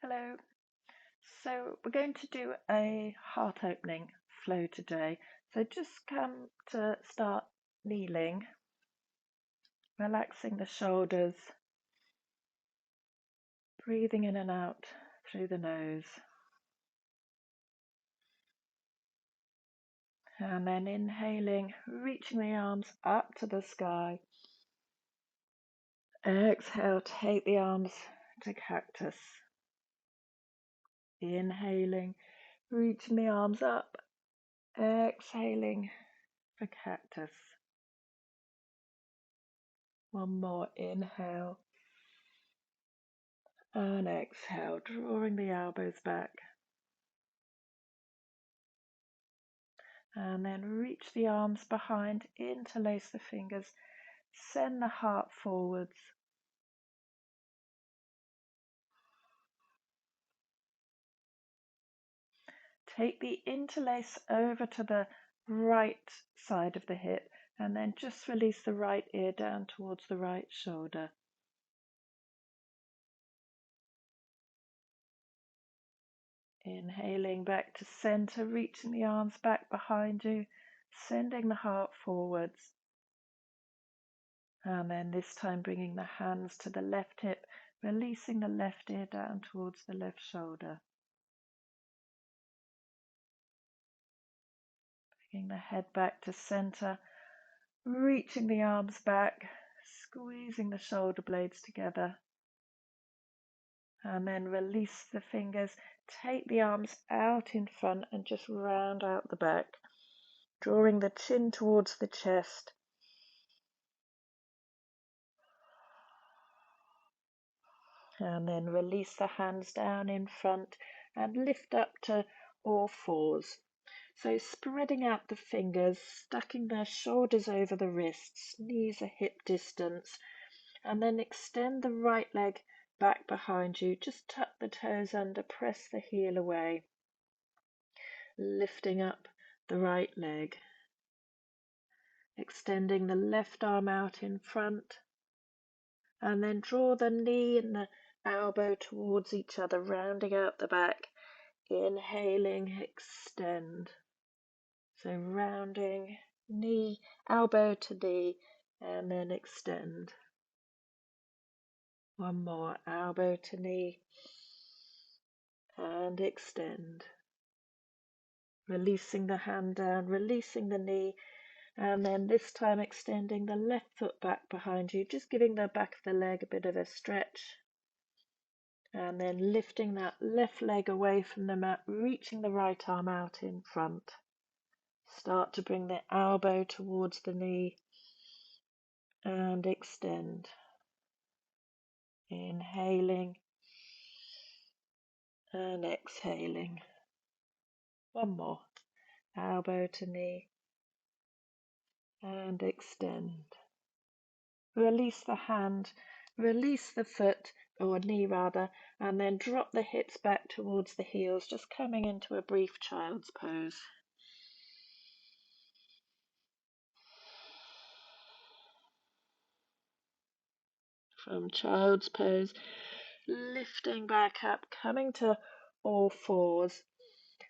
Hello. So we're going to do a heart opening flow today. So just come to start kneeling, relaxing the shoulders, breathing in and out through the nose. And then inhaling, reaching the arms up to the sky. Exhale, take the arms to cactus. Inhaling, reaching the arms up. Exhaling for cactus. One more inhale. And exhale, drawing the elbows back. And then reach the arms behind, interlace the fingers, send the heart forwards. Take the interlace over to the right side of the hip and then just release the right ear down towards the right shoulder. Inhaling back to center, reaching the arms back behind you, sending the heart forwards. And then this time bringing the hands to the left hip, releasing the left ear down towards the left shoulder. Bringing the head back to center, reaching the arms back, squeezing the shoulder blades together. And then release the fingers, take the arms out in front and just round out the back, drawing the chin towards the chest. And then release the hands down in front and lift up to all fours. So spreading out the fingers, stacking their shoulders over the wrists, knees a hip distance, and then extend the right leg back behind you. Just tuck the toes under, press the heel away, lifting up the right leg, extending the left arm out in front, and then draw the knee and the elbow towards each other, rounding out the back. Inhaling, extend. So rounding, knee, elbow to knee, and then extend. One more, elbow to knee, and extend. Releasing the hand down, releasing the knee, and then this time extending the left foot back behind you, just giving the back of the leg a bit of a stretch. And then lifting that left leg away from the mat, reaching the right arm out in front. Start to bring the elbow towards the knee and extend. Inhaling and exhaling. One more. Elbow to knee and extend. Release the hand, release the foot, or knee rather, and then drop the hips back towards the heels, just coming into a brief child's pose. From child's pose, lifting back up, coming to all fours,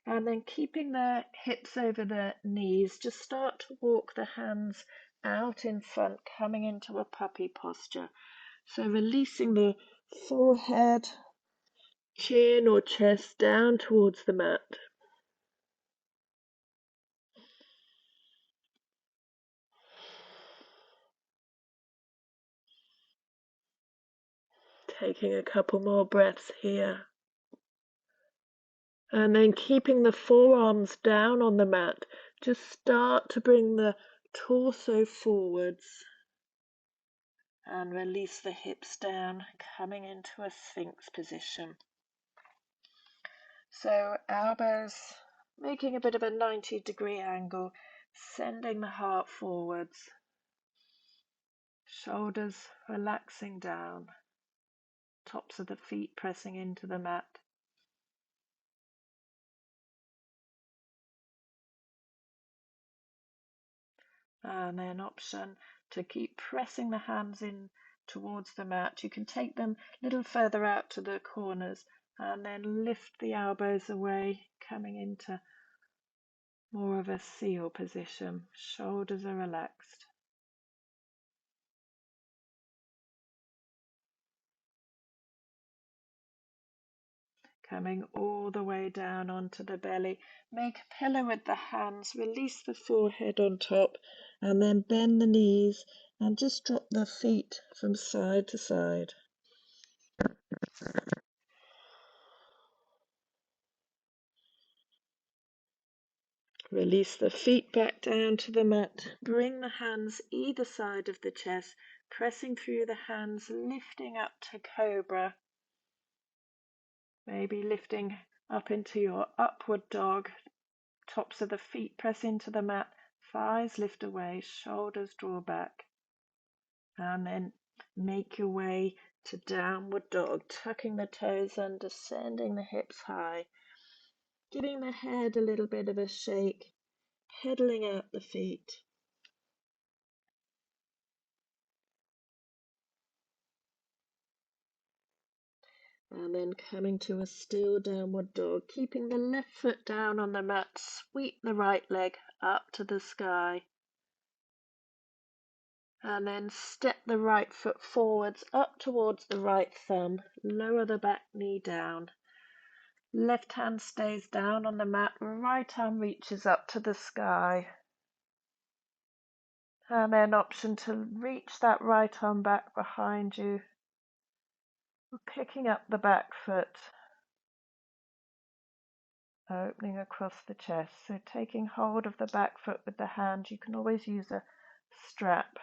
and then keeping the hips over the knees, just start to walk the hands out in front, coming into a puppy posture. So releasing the forehead, chin or chest down towards the mat. Taking a couple more breaths here. And then keeping the forearms down on the mat, just start to bring the torso forwards and release the hips down, coming into a Sphinx position. So elbows making a bit of a 90-degree angle, sending the heart forwards, shoulders relaxing down, tops of the feet pressing into the mat. And then option to keep pressing the hands in towards the mat. You can take them a little further out to the corners and then lift the elbows away, coming into more of a seal position. Shoulders are relaxed. Coming all the way down onto the belly. Make a pillow with the hands, release the forehead on top, and then bend the knees and just drop the feet from side to side. Release the feet back down to the mat. Bring the hands either side of the chest, pressing through the hands, lifting up to cobra. Maybe lifting up into your upward dog. Tops of the feet press into the mat, thighs lift away, shoulders draw back. And then make your way to downward dog, tucking the toes under, sending the hips high, giving the head a little bit of a shake, pedaling out the feet. And then coming to a still downward dog, keeping the left foot down on the mat, sweep the right leg up to the sky. And then step the right foot forwards up towards the right thumb, lower the back knee down. Left hand stays down on the mat, right arm reaches up to the sky. And then option to reach that right arm back behind you, picking up the back foot, opening across the chest. So taking hold of the back foot with the hand, you can always use a strap.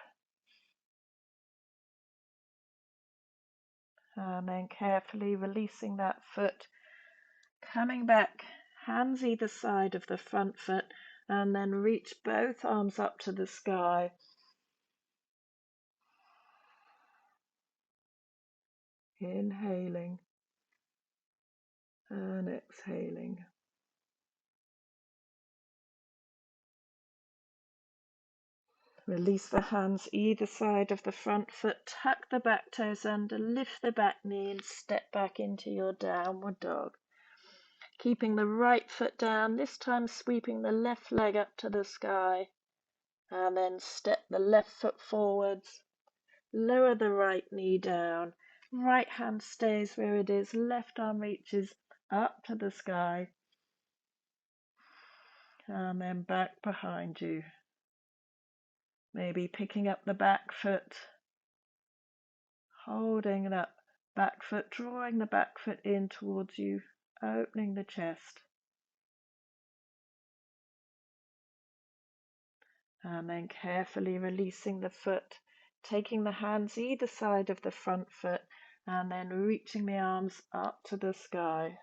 And then carefully releasing that foot, coming back, hands either side of the front foot, and then reach both arms up to the sky. Inhaling and exhaling. Release the hands either side of the front foot, tuck the back toes under, lift the back knee and step back into your downward dog. Keeping the right foot down, this time sweeping the left leg up to the sky, and then step the left foot forwards, lower the right knee down, right hand stays where it is, left arm reaches up to the sky, and then back behind you. Maybe picking up the back foot, holding that back foot, drawing the back foot in towards you, opening the chest. And then carefully releasing the foot, taking the hands either side of the front foot, and then reaching the arms up to the sky.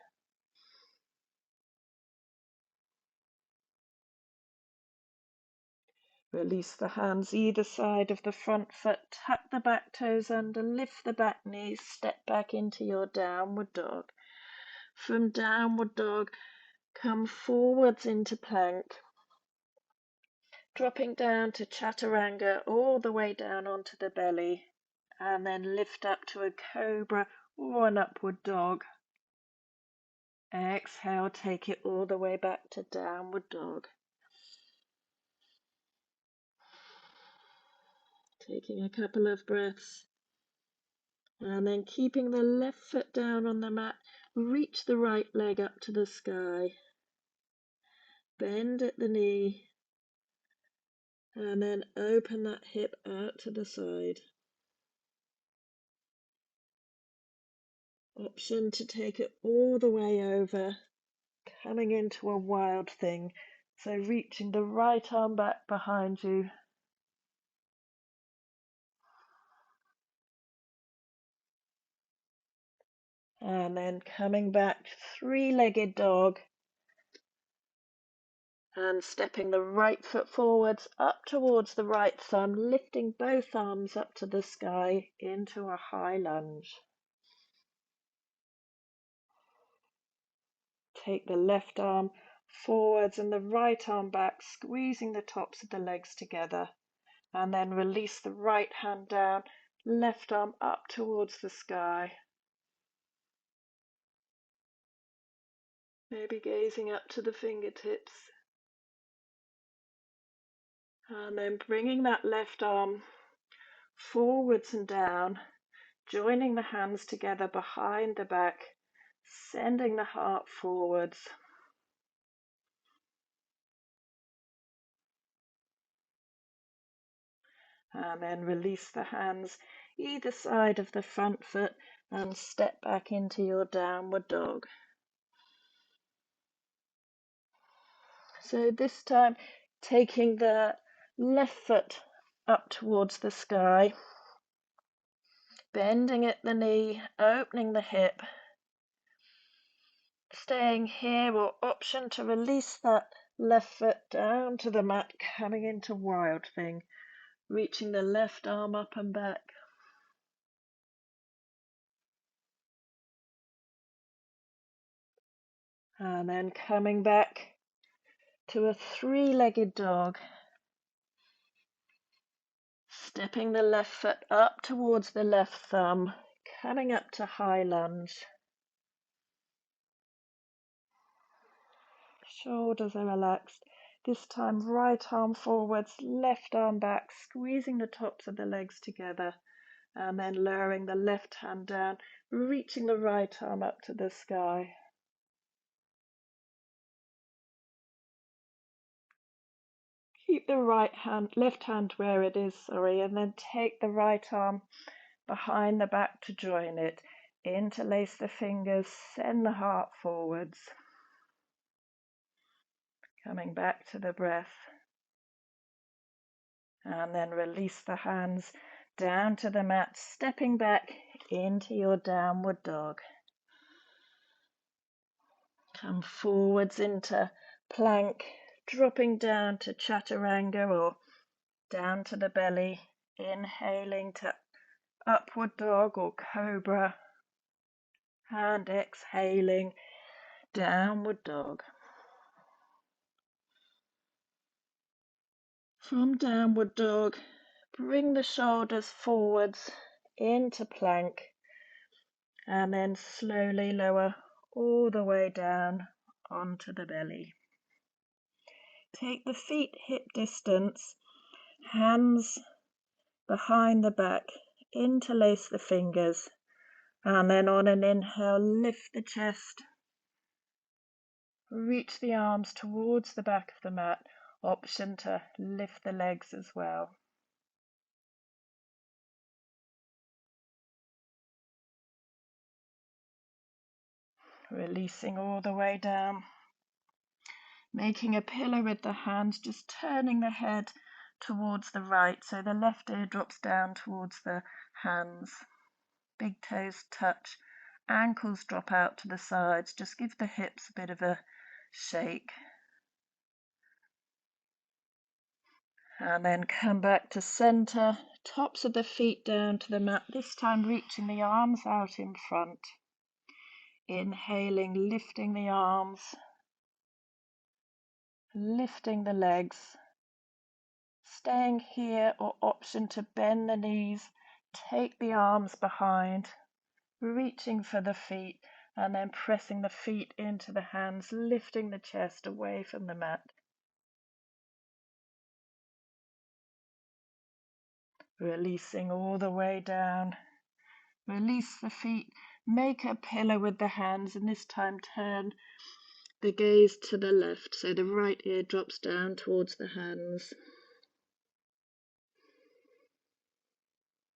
Release the hands either side of the front foot, tuck the back toes under, lift the back knees, step back into your downward dog. From downward dog, come forwards into plank, dropping down to chaturanga, all the way down onto the belly, and then lift up to a cobra or an upward dog. Exhale, take it all the way back to downward dog. Taking a couple of breaths. And then keeping the left foot down on the mat, reach the right leg up to the sky. Bend at the knee. And then open that hip out to the side. Option to take it all the way over, coming into a wild thing. So reaching the right arm back behind you. And then coming back, three-legged dog. And stepping the right foot forwards up towards the right thumb, lifting both arms up to the sky into a high lunge. Take the left arm forwards and the right arm back, squeezing the tops of the legs together. And then release the right hand down, left arm up towards the sky. maybe gazing up to the fingertips, and then bringing that left arm forwards and down, joining the hands together behind the back, sending the heart forwards. And then release the hands either side of the front foot and step back into your downward dog. So this time taking the left foot up towards the sky, bending at the knee, opening the hip, staying here, or option to release that left foot down to the mat, coming into Wild Thing, reaching the left arm up and back. And then coming back to a three-legged dog, stepping the left foot up towards the left thumb, coming up to high lunge. Shoulders are relaxed. This time right arm forwards, left arm back, squeezing the tops of the legs together, and then lowering the left hand down, reaching the right arm up to the sky. Keep the left hand where it is, and then take the right arm behind the back to join it. Interlace the fingers, send the heart forwards. Coming back to the breath. And then release the hands down to the mat, stepping back into your downward dog. Come forwards into plank, dropping down to chaturanga or down to the belly, inhaling to upward dog or cobra, and exhaling downward dog. From downward dog, bring the shoulders forwards into plank, and then slowly lower all the way down onto the belly. Take the feet hip distance, hands behind the back, interlace the fingers, and then on an inhale, lift the chest, reach the arms towards the back of the mat, option to lift the legs as well. Releasing all the way down, making a pillow with the hands, just turning the head towards the right, so the left ear drops down towards the hands. Big toes touch, ankles drop out to the sides, just give the hips a bit of a shake. And then come back to center, tops of the feet down to the mat, this time reaching the arms out in front. Inhaling, lifting the arms, lifting the legs. Staying here, or option to bend the knees, take the arms behind, reaching for the feet, and then pressing the feet into the hands, lifting the chest away from the mat. Releasing all the way down. Release the feet, make a pillow with the hands, and this time turn the gaze to the left, so the right ear drops down towards the hands.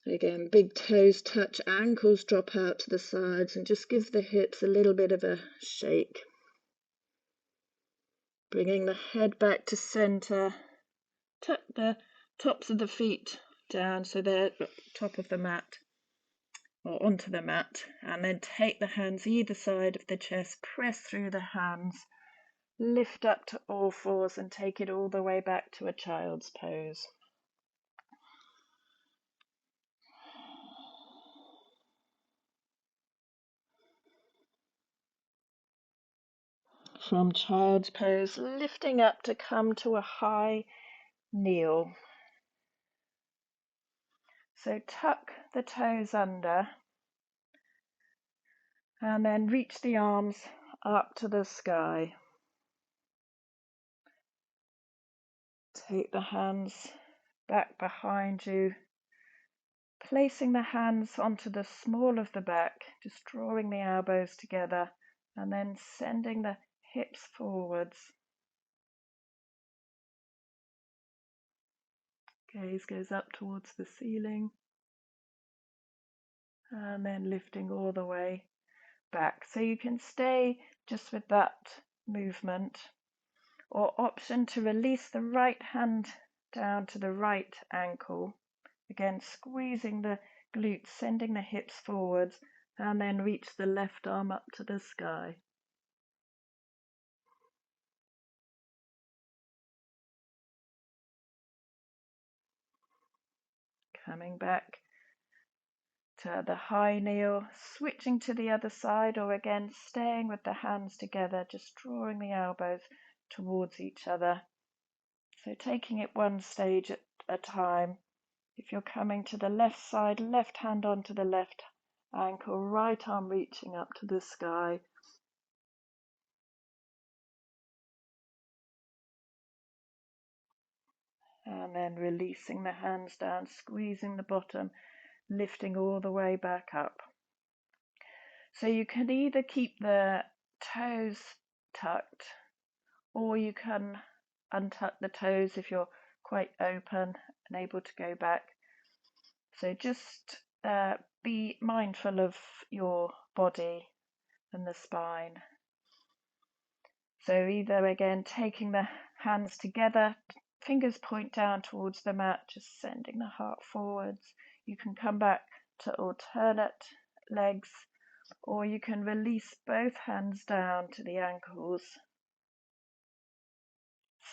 Again, big toes touch, ankles drop out to the sides, and just give the hips a little bit of a shake. Bringing the head back to center, tuck the tops of the feet down so they're at the top of the mat, or onto the mat, and then take the hands either side of the chest, press through the hands, lift up to all fours, and take it all the way back to a child's pose. From child's pose, lifting up to come to a high kneel. So tuck the toes under, and then reach the arms up to the sky. Take the hands back behind you, placing the hands onto the small of the back, just drawing the elbows together, and then sending the hips forwards. Gaze goes up towards the ceiling, and then lifting all the way back. So you can stay just with that movement, or option to release the right hand down to the right ankle. Again, squeezing the glutes, sending the hips forwards, and then reach the left arm up to the sky. Coming back to the high kneel, switching to the other side, or again staying with the hands together, just drawing the elbows towards each other. So taking it one stage at a time. If you're coming to the left side, left hand onto the left ankle, right arm reaching up to the sky. And then releasing the hands down, squeezing the bottom, lifting all the way back up. So you can either keep the toes tucked, or you can untuck the toes if you're quite open and able to go back. So just be mindful of your body and the spine. So either again taking the hands together, fingers point down towards the mat, just sending the heart forwards. You can come back to alternate legs, or you can release both hands down to the ankles,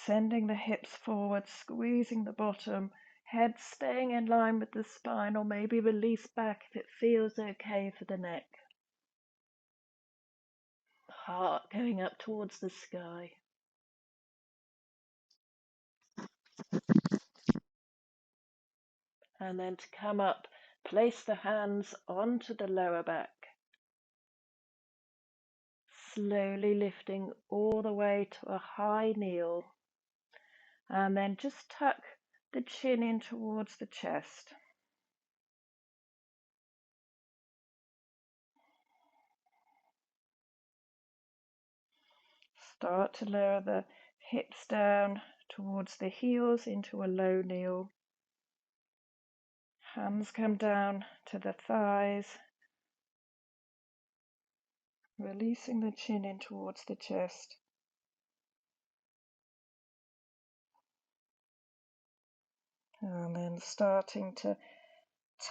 sending the hips forward, squeezing the bottom, head staying in line with the spine, or maybe release back if it feels okay for the neck. Heart going up towards the sky. And then to come up, place the hands onto the lower back. Slowly lifting all the way to a high kneel. And then just tuck the chin in towards the chest. Start to lower the hips down towards the heels into a low kneel. Hands come down to the thighs, releasing the chin in towards the chest. And then starting to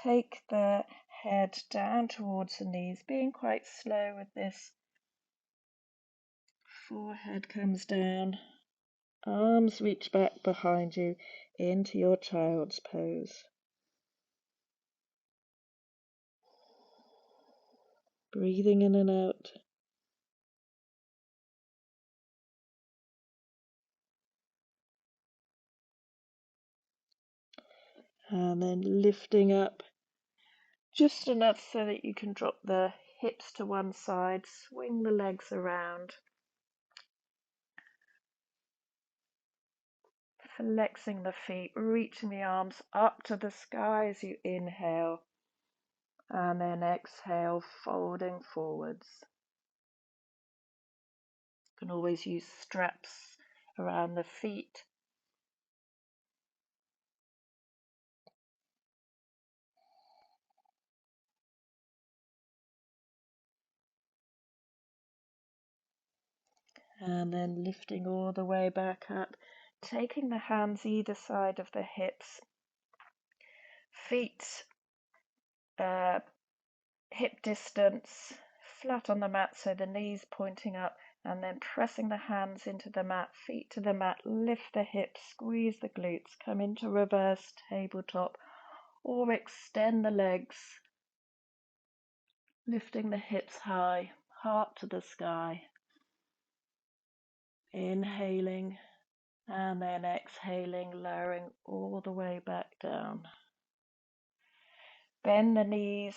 take the head down towards the knees, being quite slow with this. Forehead comes down, arms reach back behind you into your child's pose. Breathing in and out. And then lifting up just enough so that you can drop the hips to one side, swing the legs around. Flexing the feet, reaching the arms up to the sky as you inhale. And then exhale, folding forwards. You can always use straps around the feet. And then lifting all the way back up, taking the hands either side of the hips, feet hip distance, flat on the mat, so the knees pointing up, and then pressing the hands into the mat, feet to the mat, lift the hips, squeeze the glutes, come into reverse tabletop, or extend the legs, lifting the hips high, heart to the sky. Inhaling and then exhaling, lowering all the way back down. Bend the knees,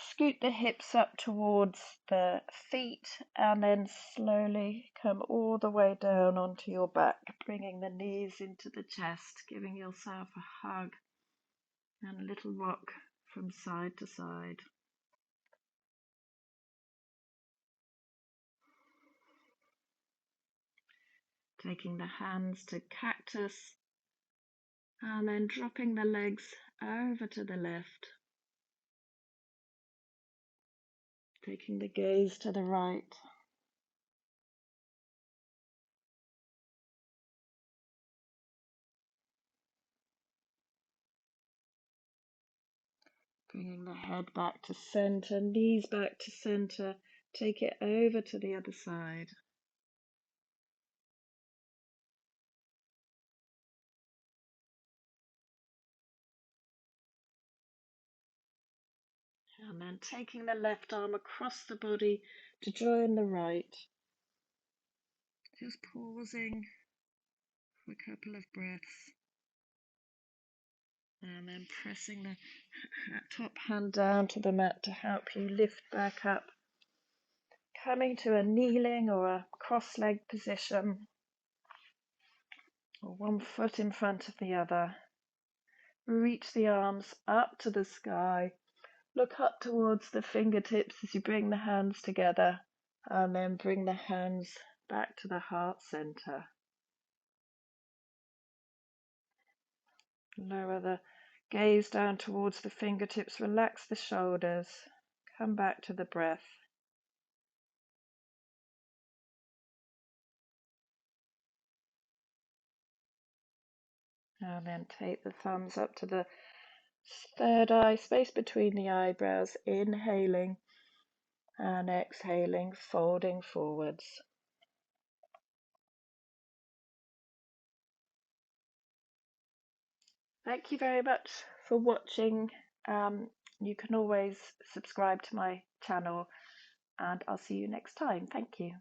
Scoot the hips up towards the feet and then slowly come all the way down onto your back, bringing the knees into the chest, giving yourself a hug and a little rock from side to side. Taking the hands to cactus and then dropping the legs over to the left. Taking the gaze to the right. Bringing the head back to center, knees back to center. Take it over to the other side. And then taking the left arm across the body to join the right. Just pausing for a couple of breaths. And then pressing the top hand down to the mat to help you lift back up. Coming to a kneeling or a cross-legged position, or one foot in front of the other. Reach the arms up to the sky. Look up towards the fingertips as you bring the hands together, and then bring the hands back to the heart center. Lower the gaze down towards the fingertips, relax the shoulders, come back to the breath. And then take the thumbs up to the third eye, space between the eyebrows, inhaling and exhaling, folding forwards. Thank you very much for watching. You can always subscribe to my channel, and I'll see you next time. Thank you.